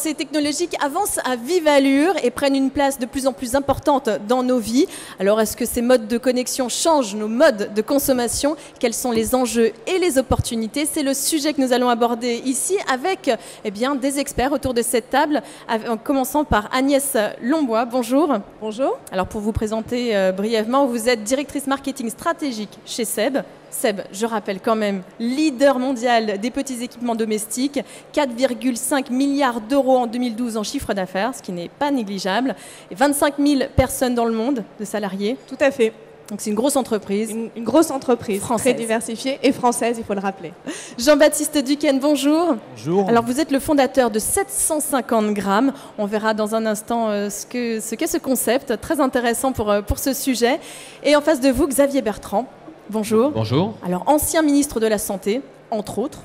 avancées technologiques avancent à vive allure et prennent une place de plus en plus importante dans nos vies. Alors, est-ce que ces modes de connexion changent nos modes de consommation? Quels sont les enjeux et les opportunités? C'est le sujet que nous allons aborder ici avec des experts autour de cette table, en commençant par Agnès Lombois. Bonjour. Bonjour. Alors, pour vous présenter brièvement, vous êtes directrice marketing stratégique chez SEB. SEB, je rappelle quand même, leader mondial des petits équipements domestiques, 4,5 milliards d'euros en 2012 en chiffre d'affaires, ce qui n'est pas négligeable, et 25 000 personnes dans le monde de salariés. Tout à fait. Donc c'est une grosse entreprise. Une grosse entreprise, française. Très diversifiée et française, il faut le rappeler. Jean-Baptiste Duquesne, bonjour. Bonjour. Alors vous êtes le fondateur de 750 grammes. On verra dans un instant ce qu'est ce concept, très intéressant pour ce sujet. Et en face de vous, Xavier Bertrand. Bonjour. Bonjour. Alors, ancien ministre de la Santé, entre autres,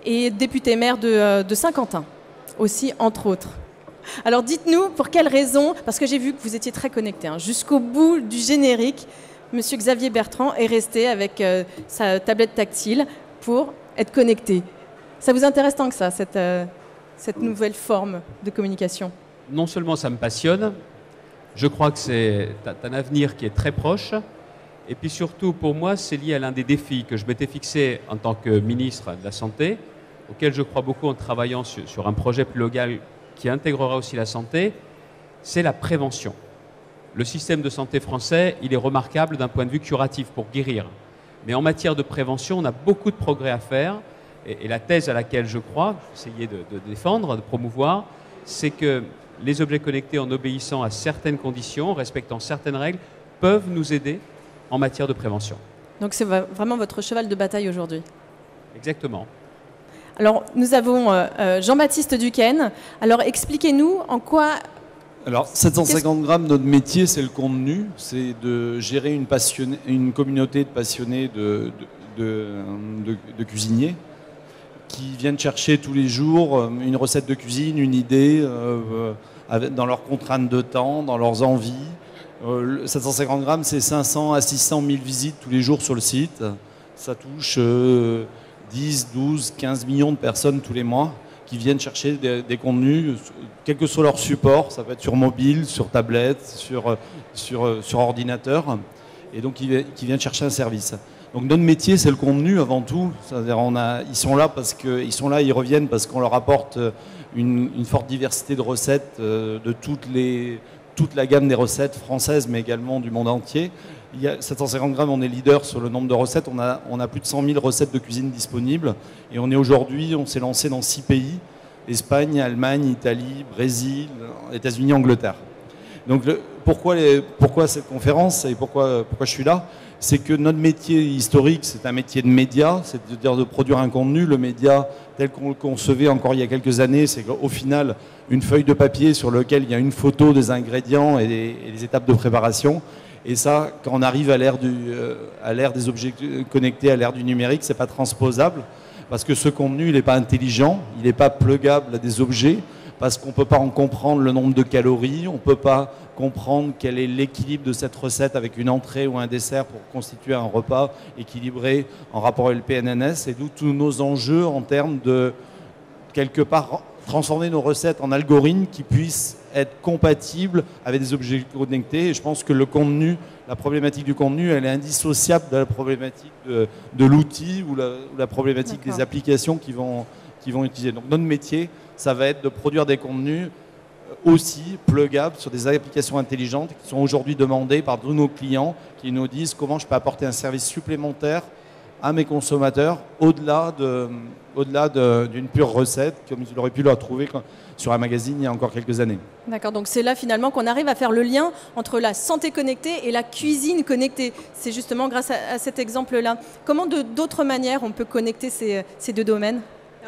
et député maire de Saint-Quentin, aussi, entre autres. Alors, dites-nous, pour quelles raisons, parce que j'ai vu que vous étiez très connecté, jusqu'au bout du générique, Monsieur Xavier Bertrand est resté avec sa tablette tactile pour être connecté. Ça vous intéresse tant que ça, cette nouvelle forme de communication? Non seulement ça me passionne, je crois que c'est un avenir qui est très proche. Et puis surtout, pour moi, c'est lié à l'un des défis que je m'étais fixé en tant que ministre de la Santé, auquel je crois beaucoup en travaillant sur un projet plus local qui intégrera aussi la santé, c'est la prévention. Le système de santé français, il est remarquable d'un point de vue curatif pour guérir. Mais en matière de prévention, on a beaucoup de progrès à faire. Et la thèse à laquelle je crois, essayer de défendre, de promouvoir, c'est que les objets connectés, en obéissant à certaines conditions, en respectant certaines règles, peuvent nous aider en matière de prévention. Donc c'est vraiment votre cheval de bataille aujourd'hui. Exactement. Alors nous avons Jean-Baptiste Duquesne. Alors expliquez-nous en quoi... Alors 750 grammes, notre métier c'est le contenu, c'est de gérer une communauté de passionnés de cuisiniers qui viennent chercher tous les jours une recette de cuisine, une idée, dans leurs contraintes de temps, dans leurs envies. 750 grammes, c'est 500 à 600 000 visites tous les jours sur le site. Ça touche 10, 12, 15 millions de personnes tous les mois qui viennent chercher des contenus, quel que soit leur support. Ça peut être sur mobile, sur tablette, sur ordinateur. Et donc, qui viennent chercher un service. Donc, notre métier, c'est le contenu avant tout. C'est-à-dire, ils sont là ils reviennent parce qu'on leur apporte une forte diversité de recettes de toute la gamme des recettes françaises, mais également du monde entier. Il y a 750 grammes, on est leader sur le nombre de recettes. On a plus de 100 000 recettes de cuisine disponibles. Et on s'est lancé dans 6 pays, Espagne, Allemagne, Italie, Brésil, États-Unis, Angleterre. Donc pourquoi cette conférence et pourquoi je suis là? C'est que notre métier historique, c'est un métier de média, c'est-à-dire de produire un contenu. Le média, tel qu'on le concevait encore il y a quelques années, c'est qu'au final, une feuille de papier sur laquelle il y a une photo des ingrédients et des étapes de préparation. Et ça, quand on arrive à l'ère des objets connectés, à l'ère du numérique, c'est pas transposable, parce que ce contenu, il n'est pas intelligent, il n'est pas pluggable à des objets, parce qu'on ne peut pas en comprendre le nombre de calories, on ne peut pas comprendre quel est l'équilibre de cette recette avec une entrée ou un dessert pour constituer un repas équilibré en rapport avec le PNNS, et d'où tous nos enjeux en termes de, quelque part, transformer nos recettes en algorithmes qui puissent être compatibles avec des objets connectés. Et je pense que le contenu, la problématique du contenu, elle est indissociable de la problématique de l'outil ou la problématique des applications qui vont utiliser. Donc notre métier, ça va être de produire des contenus aussi pluggables sur des applications intelligentes qui sont aujourd'hui demandées par tous nos clients qui nous disent comment je peux apporter un service supplémentaire à mes consommateurs au-delà d'une pure recette comme ils auraient pu la trouver sur un magazine il y a encore quelques années. D'accord, donc c'est là finalement qu'on arrive à faire le lien entre la santé connectée et la cuisine connectée. C'est justement grâce à cet exemple-là. Comment d'autres manières on peut connecter ces deux domaines?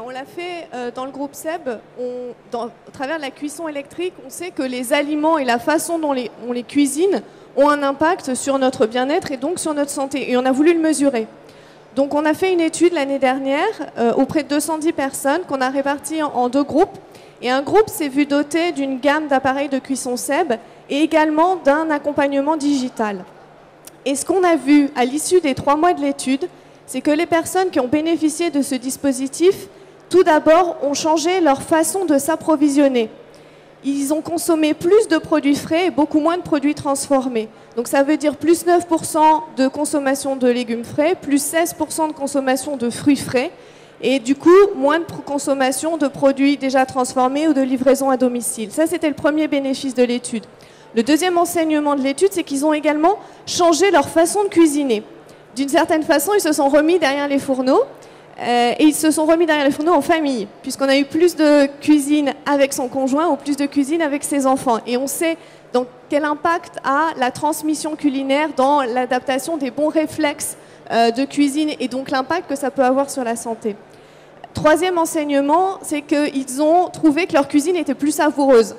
On l'a fait dans le groupe SEB, au travers de la cuisson électrique, on sait que les aliments et la façon dont on les cuisine ont un impact sur notre bien-être et donc sur notre santé. Et on a voulu le mesurer. Donc on a fait une étude l'année dernière auprès de 210 personnes qu'on a réparties en 2 groupes. Et un groupe s'est vu doté d'une gamme d'appareils de cuisson SEB et également d'un accompagnement digital. Et ce qu'on a vu à l'issue des 3 mois de l'étude, c'est que les personnes qui ont bénéficié de ce dispositif tout d'abord, ont changé leur façon de s'approvisionner. Ils ont consommé plus de produits frais et beaucoup moins de produits transformés. Donc ça veut dire plus 9% de consommation de légumes frais, plus 16% de consommation de fruits frais, et du coup, moins de consommation de produits déjà transformés ou de livraison à domicile. Ça, c'était le premier bénéfice de l'étude. Le deuxième enseignement de l'étude, c'est qu'ils ont également changé leur façon de cuisiner. D'une certaine façon, ils se sont remis derrière les fourneaux, et ils se sont remis derrière les fourneaux en famille, puisqu'on a eu plus de cuisine avec son conjoint ou plus de cuisine avec ses enfants. Et on sait donc quel impact a la transmission culinaire dans l'adaptation des bons réflexes de cuisine et donc l'impact que ça peut avoir sur la santé. Troisième enseignement, c'est qu'ils ont trouvé que leur cuisine était plus savoureuse.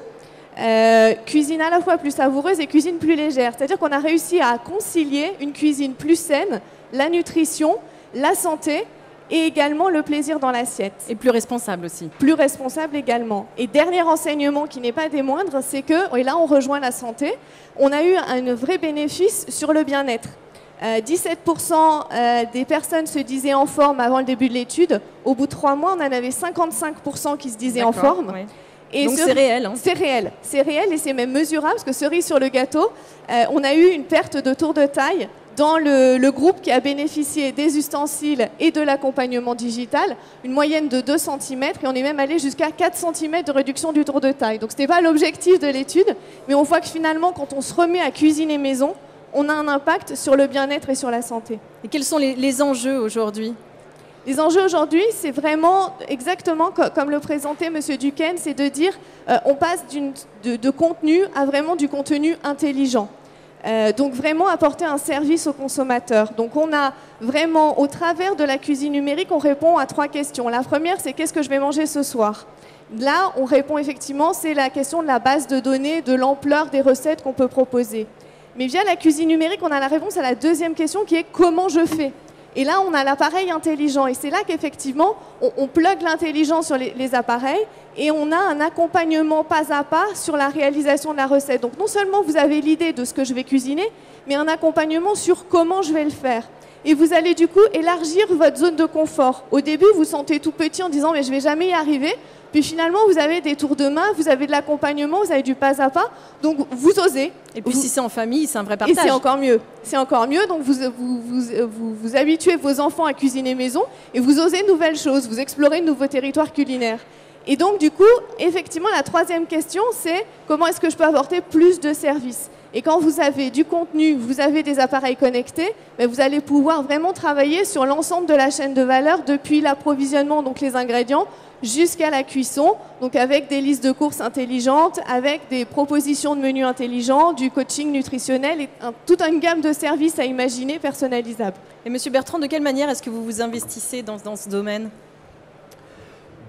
Cuisine à la fois plus savoureuse et cuisine plus légère. C'est-à-dire qu'on a réussi à concilier une cuisine plus saine, la nutrition, la santé et également le plaisir dans l'assiette. Et plus responsable aussi. Plus responsable également. Et dernier enseignement qui n'est pas des moindres, c'est que, et là on rejoint la santé, on a eu un vrai bénéfice sur le bien-être. 17% des personnes se disaient en forme avant le début de l'étude. Au bout de 3 mois, on en avait 55% qui se disaient en forme. Oui. Et donc c'est réel. Hein. C'est réel et c'est même mesurable parce que cerise sur le gâteau, on a eu une perte de tour de taille dans le groupe qui a bénéficié des ustensiles et de l'accompagnement digital, une moyenne de 2 cm et on est même allé jusqu'à 4 cm de réduction du tour de taille. Donc ce n'était pas l'objectif de l'étude, mais on voit que finalement quand on se remet à cuisiner maison, on a un impact sur le bien-être et sur la santé. Et quels sont les enjeux aujourd'hui ? Les enjeux aujourd'hui, c'est vraiment exactement comme le présentait M. Duquesne, c'est de dire on passe de contenu à vraiment du contenu intelligent. Donc vraiment apporter un service aux consommateurs. Donc on a vraiment, au travers de la cuisine numérique, on répond à 3 questions. La première, c'est qu'est-ce que je vais manger ce soir ? Là, on répond effectivement, c'est la question de la base de données, de l'ampleur des recettes qu'on peut proposer. Mais via la cuisine numérique, on a la réponse à la deuxième question qui est comment je fais ? Et là, on a l'appareil intelligent. Et c'est là qu'effectivement, on plug l'intelligence sur les appareils et on a un accompagnement pas à pas sur la réalisation de la recette. Donc non seulement vous avez l'idée de ce que je vais cuisiner, mais un accompagnement sur comment je vais le faire. Et vous allez du coup élargir votre zone de confort. Au début, vous sentez tout petit en disant « mais je ne vais jamais y arriver ». Puis finalement, vous avez des tours de main, vous avez de l'accompagnement, vous avez du pas à pas. Donc vous osez. Et puis si c'est en famille, c'est un vrai partage. Et c'est encore mieux. C'est encore mieux. Donc vous habituez vos enfants à cuisiner maison et vous osez de nouvelles choses. Vous explorez de nouveaux territoires culinaires. Et donc du coup, effectivement, la troisième question, c'est comment est-ce que je peux apporter plus de services ? Et quand vous avez du contenu, vous avez des appareils connectés, mais vous allez pouvoir vraiment travailler sur l'ensemble de la chaîne de valeur depuis l'approvisionnement, donc les ingrédients, jusqu'à la cuisson, donc avec des listes de courses intelligentes, avec des propositions de menus intelligents, du coaching nutritionnel et toute une gamme de services à imaginer personnalisables. Et Monsieur Bertrand, de quelle manière est-ce que vous vous investissez dans ce domaine ?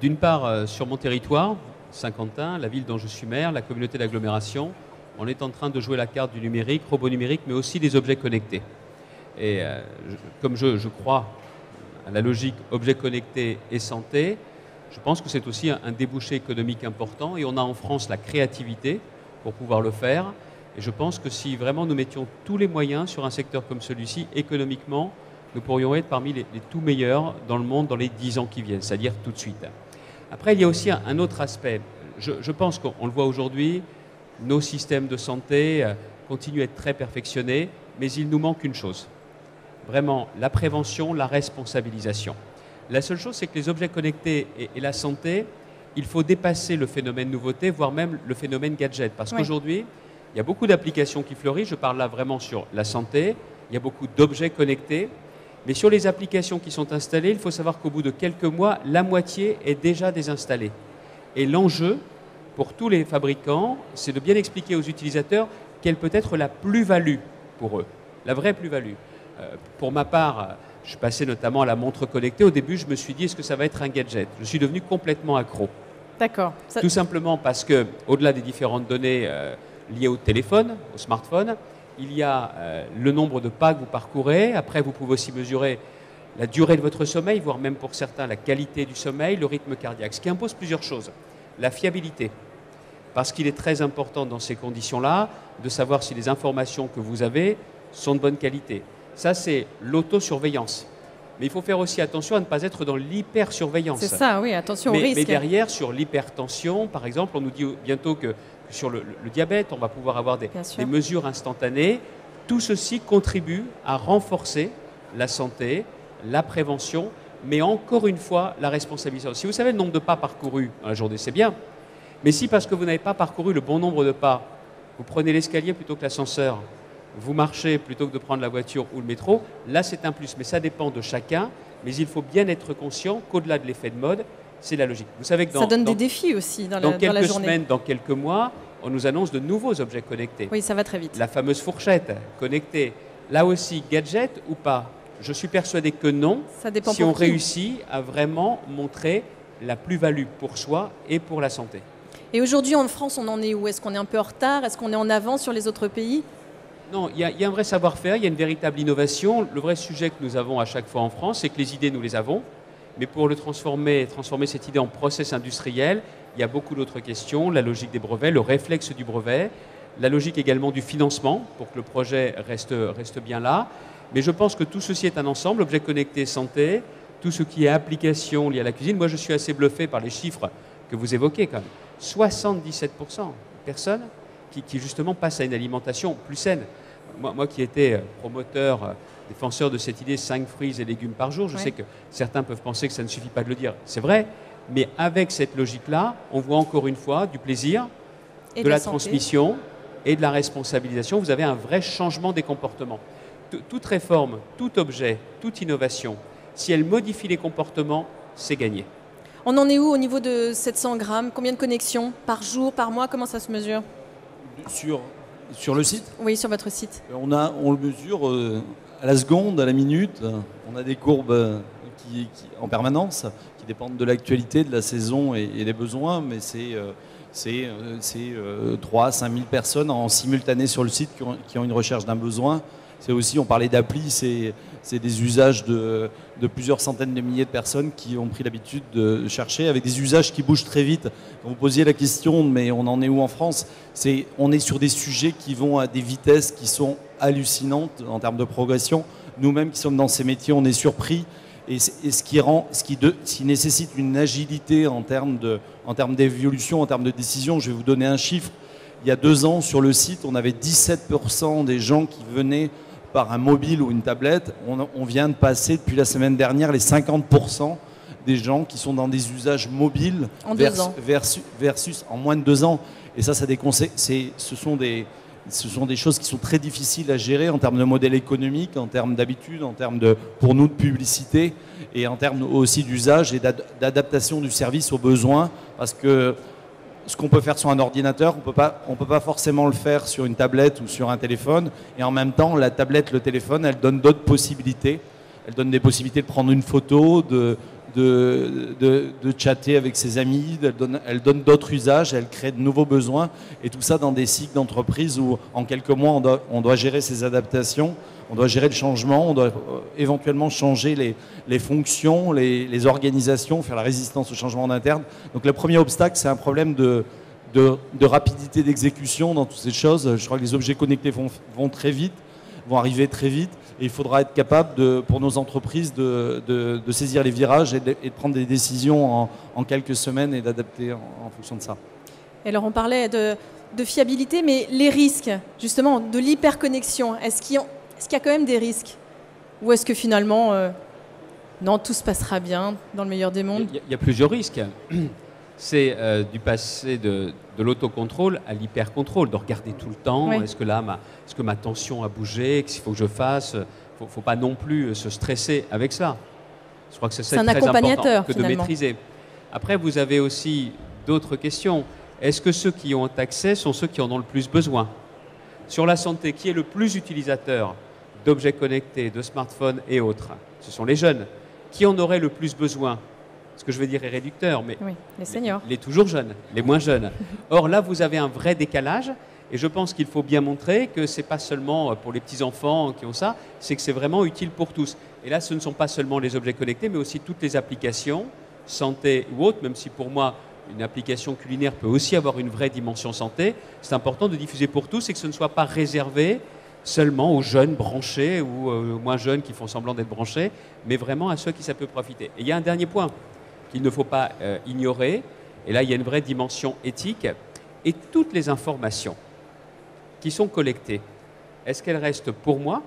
D'une part, sur mon territoire, Saint-Quentin, la ville dont je suis maire, la communauté d'agglomération, on est en train de jouer la carte du numérique, robot numérique, mais aussi des objets connectés. Et comme je crois à la logique objet connecté et santé, je pense que c'est aussi un débouché économique important et on a en France la créativité pour pouvoir le faire. Et je pense que si vraiment nous mettions tous les moyens sur un secteur comme celui-ci, économiquement, nous pourrions être parmi les tout meilleurs dans le monde dans les 10 ans qui viennent, c'est-à-dire tout de suite. Après, il y a aussi un autre aspect. Je pense qu'on le voit aujourd'hui, nos systèmes de santé continuent à être très perfectionnés, mais il nous manque une chose. Vraiment, la prévention, la responsabilisation. La seule chose, c'est que les objets connectés et la santé, il faut dépasser le phénomène nouveauté, voire même le phénomène gadget. Parce qu'aujourd'hui, il y a beaucoup d'applications qui fleurissent. Je parle là vraiment sur la santé. Il y a beaucoup d'objets connectés. Mais sur les applications qui sont installées, il faut savoir qu'au bout de quelques mois, la moitié est déjà désinstallée. Et l'enjeu, pour tous les fabricants, c'est de bien expliquer aux utilisateurs quelle peut être la plus-value pour eux, la vraie plus-value. Pour ma part, je suis passé notamment à la montre connectée. Au début, je me suis dit, est-ce que ça va être un gadget ? Je suis devenu complètement accro. D'accord. Tout simplement parce que, au-delà des différentes données liées au téléphone, au smartphone, il y a le nombre de pas que vous parcourez. Après, vous pouvez aussi mesurer la durée de votre sommeil, voire même pour certains la qualité du sommeil, le rythme cardiaque, ce qui impose plusieurs choses. La fiabilité, parce qu'il est très important dans ces conditions-là de savoir si les informations que vous avez sont de bonne qualité. Ça, c'est l'autosurveillance. Mais il faut faire aussi attention à ne pas être dans l'hypersurveillance. C'est ça, oui, attention au risque. Mais derrière, sur l'hypertension, par exemple, on nous dit bientôt que sur le diabète, on va pouvoir avoir des mesures instantanées. Tout ceci contribue à renforcer la santé, la prévention, mais encore une fois, la responsabilisation. Si vous savez le nombre de pas parcourus dans la journée, c'est bien. Mais si parce que vous n'avez pas parcouru le bon nombre de pas, vous prenez l'escalier plutôt que l'ascenseur, vous marchez plutôt que de prendre la voiture ou le métro, là c'est un plus. Mais ça dépend de chacun. Mais il faut bien être conscient qu'au-delà de l'effet de mode, c'est la logique. Vous savez que ça donne des défis aussi dans la journée. Dans quelques semaines, dans quelques mois, on nous annonce de nouveaux objets connectés. Oui, ça va très vite. La fameuse fourchette connectée. Là aussi, gadget ou pas? Je suis persuadé que non, ça dépend si on réussit à vraiment montrer la plus-value pour soi et pour la santé. Et aujourd'hui, en France, on en est où? Est-ce qu'on est un peu en retard? Est-ce qu'on est en avance sur les autres pays? Non, il y a un vrai savoir-faire, il y a une véritable innovation. Le vrai sujet que nous avons à chaque fois en France, c'est que les idées, nous les avons. Mais pour le transformer cette idée en process industriel, il y a beaucoup d'autres questions. La logique des brevets, le réflexe du brevet, la logique également du financement pour que le projet reste bien là. Mais je pense que tout ceci est un ensemble, objet connecté santé, tout ce qui est application liée à la cuisine. Moi, je suis assez bluffé par les chiffres que vous évoquez quand même. 77% de personnes qui justement passent à une alimentation plus saine. Moi qui étais promoteur, défenseur de cette idée 5 fruits et légumes par jour, je sais que certains peuvent penser que ça ne suffit pas de le dire. C'est vrai, mais avec cette logique-là, on voit encore une fois du plaisir, de la transmission et de la responsabilisation. Vous avez un vrai changement des comportements. Toute réforme, tout objet, toute innovation, si elle modifie les comportements, c'est gagné. On en est où au niveau de 700 grammes? Combien de connexions par jour, par mois? Comment ça se mesure? Sur le site? Oui, sur votre site. On le mesure à la seconde, à la minute. On a des courbes en permanence qui dépendent de l'actualité, de la saison et des besoins, mais c'est 3 à 5 000 personnes en simultané sur le site qui ont une recherche d'un besoin. C'est aussi, on parlait d'appli, c'est des usages de plusieurs centaines de milliers de personnes qui ont pris l'habitude de chercher, avec des usages qui bougent très vite. Quand vous posiez la question, mais on en est où en France? On est sur des sujets qui vont à des vitesses qui sont hallucinantes en termes de progression. Nous-mêmes qui sommes dans ces métiers, on est surpris. Et ce qui nécessite une agilité en termes d'évolution, en termes de décision. Je vais vous donner un chiffre. Il y a 2 ans, sur le site, on avait 17% des gens qui venaient par un mobile ou une tablette. On vient de passer, depuis la semaine dernière, les 50% des gens qui sont dans des usages mobiles versus en moins de 2 ans. Et ça a des ce sont des choses qui sont très difficiles à gérer en termes de modèle économique, en termes d'habitude, en termes pour nous de publicité et en termes aussi d'usage et d'adaptation du service aux besoins. Parce que ce qu'on peut faire sur un ordinateur, on peut pas forcément le faire sur une tablette ou sur un téléphone. Et en même temps, la tablette, le téléphone, elle donne d'autres possibilités. Elle donne des possibilités de prendre une photo, de chatter avec ses amis. Elle donne d'autres usages, elle crée de nouveaux besoins. Et tout ça dans des cycles d'entreprise où, en quelques mois, on doit gérer ces adaptations. On doit gérer le changement, on doit éventuellement changer les fonctions, les organisations, faire la résistance au changement en interne. Donc le premier obstacle, c'est un problème de rapidité d'exécution dans toutes ces choses. Je crois que les objets connectés vont très vite, vont arriver très vite. Et il faudra être capable, pour nos entreprises, de saisir les virages et de prendre des décisions en quelques semaines et d'adapter en fonction de ça. Et alors on parlait de fiabilité, mais les risques, justement, de l'hyperconnexion, est-ce qu'il y a quand même des risques? Ou est-ce que finalement, non, tout se passera bien dans le meilleur des mondes? Il y a plusieurs risques. C'est du passé de l'autocontrôle à l'hypercontrôle, de regarder tout le temps. Oui. Est-ce que ma tension a bougé? Qu'est-ce qu'il faut que je fasse? Il ne faut pas non plus se stresser avec ça. Je crois que c'est très important que de maîtriser. Après, vous avez aussi d'autres questions. Est-ce que ceux qui ont accès sont ceux qui en ont le plus besoin? Sur la santé, qui est le plus utilisateur d'objets connectés, de smartphones et autres? Ce sont les jeunes. Qui en aurait le plus besoin? Ce que je veux dire est réducteur, mais oui, les seniors. Les toujours jeunes, les moins jeunes. Or là, vous avez un vrai décalage et je pense qu'il faut bien montrer que ce n'est pas seulement pour les petits-enfants qui ont ça, c'est que c'est vraiment utile pour tous. Et là, ce ne sont pas seulement les objets connectés, mais aussi toutes les applications, santé ou autres, même si pour moi, une application culinaire peut aussi avoir une vraie dimension santé. C'est important de diffuser pour tous et que ce ne soit pas réservé seulement aux jeunes branchés ou aux moins jeunes qui font semblant d'être branchés, mais vraiment à ceux qui ça peut profiter. Et il y a un dernier point qu'il ne faut pas ignorer, et là il y a une vraie dimension éthique, et toutes les informations qui sont collectées, est-ce qu'elles restent pour moi?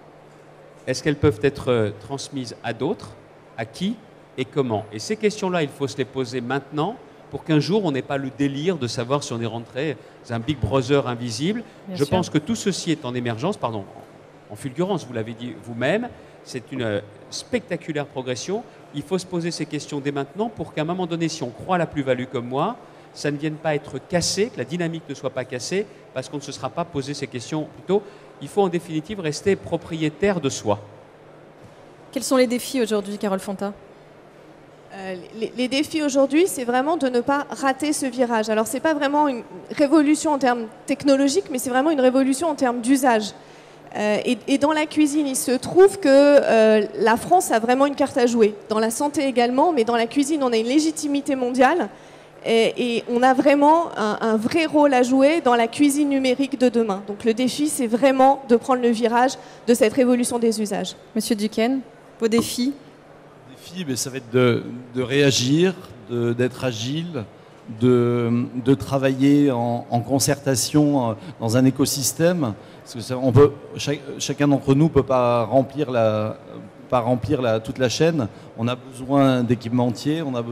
Est-ce qu'elles peuvent être transmises à d'autres? À qui et comment? Et ces questions-là, il faut se les poser maintenant pour qu'un jour, on n'ait pas le délire de savoir si on est rentré dans un Big Brother invisible. Je pense que tout ceci est en émergence, pardon, en fulgurance, vous l'avez dit vous-même. C'est une spectaculaire progression. Il faut se poser ces questions dès maintenant pour qu'à un moment donné, si on croit à la plus-value comme moi, ça ne vienne pas être cassé, que la dynamique ne soit pas cassée, parce qu'on ne se sera pas posé ces questions plus tôt. Il faut en définitive rester propriétaire de soi. Quels sont les défis aujourd'hui, Carole Fonta? Les défis aujourd'hui, c'est vraiment de ne pas rater ce virage. Alors, ce n'est pas vraiment une révolution en termes technologiques, mais c'est vraiment une révolution en termes d'usage. Et dans la cuisine, il se trouve que la France a vraiment une carte à jouer. Dans la santé également, mais dans la cuisine, on a une légitimité mondiale. Et on a vraiment un vrai rôle à jouer dans la cuisine numérique de demain. Donc le défi, c'est vraiment de prendre le virage de cette révolution des usages. Monsieur Duquesne, vos défis? Les défis, ça va être de réagir, d'être agile, de travailler en concertation dans un écosystème. Parce que chacun d'entre nous ne peut pas remplir toute la chaîne. On a besoin d'équipementiers, on a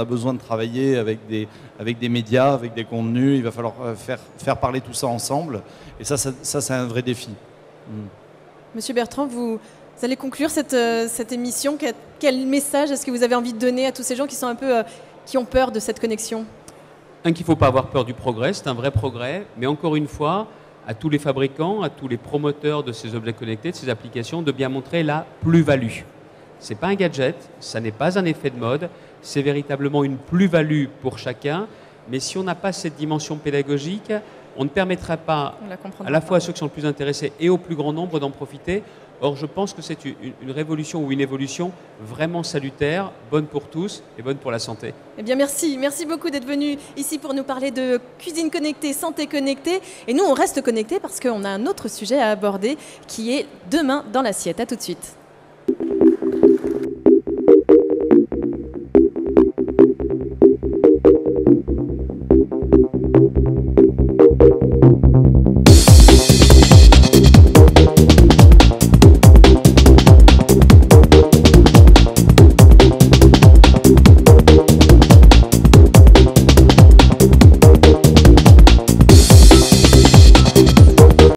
besoin de travailler avec des médias, avec des contenus. Il va falloir faire parler tout ça ensemble. Et ça c'est un vrai défi. Monsieur Bertrand, vous allez conclure cette émission. Quel message est-ce que vous avez envie de donner à tous ces gens qui sont qui ont peur de cette connexion? Qu'il ne faut pas avoir peur du progrès, c'est un vrai progrès. Mais encore une fois, à tous les fabricants, à tous les promoteurs de ces objets connectés, de ces applications, de bien montrer la plus-value. Ce n'est pas un gadget, ça n'est pas un effet de mode, c'est véritablement une plus-value pour chacun. Mais si on n'a pas cette dimension pédagogique, on ne permettra pas à la fois à ceux qui sont le plus intéressés et au plus grand nombre d'en profiter. Or, je pense que c'est une révolution ou une évolution vraiment salutaire, bonne pour tous et bonne pour la santé. Eh bien, merci. Merci beaucoup d'être venu ici pour nous parler de cuisine connectée, santé connectée. Et nous, on reste connectés parce qu'on a un autre sujet à aborder qui est demain dans l'assiette. À tout de suite.